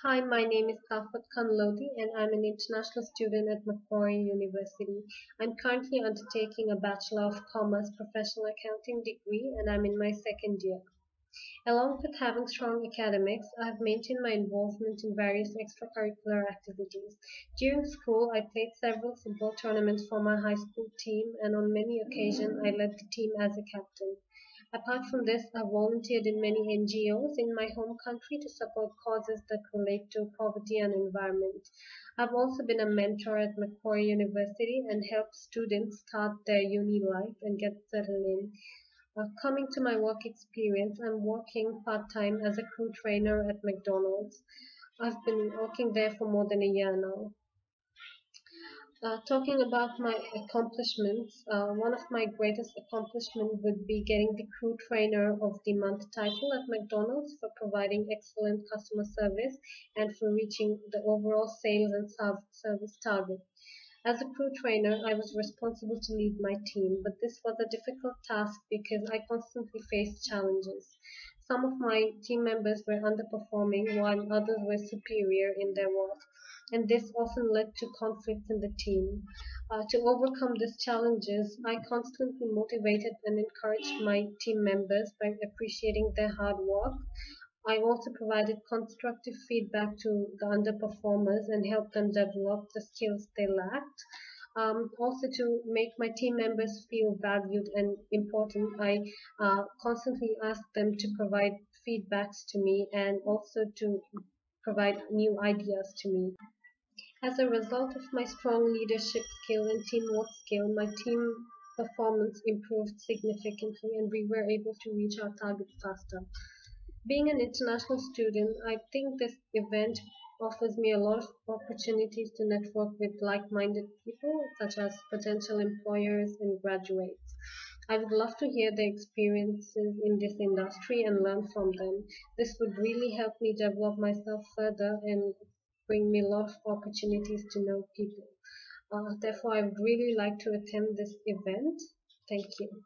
Hi, my name is Tafat Khan Lodi and I'm an international student at Macquarie University. I'm currently undertaking a Bachelor of Commerce Professional Accounting degree and I'm in my second year. Along with having strong academics, I have maintained my involvement in various extracurricular activities. During school, I played several football tournaments for my high school team, and on many occasions, I led the team as a captain. Apart from this, I volunteered in many NGOs in my home country to support causes that relate to poverty and environment. I've also been a mentor at Macquarie University and helped students start their uni life and get settled in. Coming to my work experience, I'm working part time as a crew trainer at McDonald's. I've been working there for more than a year now. Talking about my accomplishments, one of my greatest accomplishments would be getting the Crew Trainer of the Month title at McDonald's for providing excellent customer service and for reaching the overall sales and service target. As a crew trainer, I was responsible to lead my team, but this was a difficult task because I constantly faced challenges. Some of my team members were underperforming while others were superior in their work, and this often led to conflicts in the team. To overcome these challenges, I constantly motivated and encouraged my team members by appreciating their hard work. I also provided constructive feedback to the underperformers and helped them develop the skills they lacked. Also, to make my team members feel valued and important, I constantly asked them to provide feedbacks to me and also to provide new ideas to me. As a result of my strong leadership skill and teamwork skill, my team performance improved significantly and we were able to reach our target faster. Being an international student, I think this event offers me a lot of opportunities to network with like minded people, such as potential employers and graduates. I would love to hear their experiences in this industry and learn from them. This would really help me develop myself further and bring me a lot of opportunities to know people. Therefore, I would really like to attend this event. Thank you.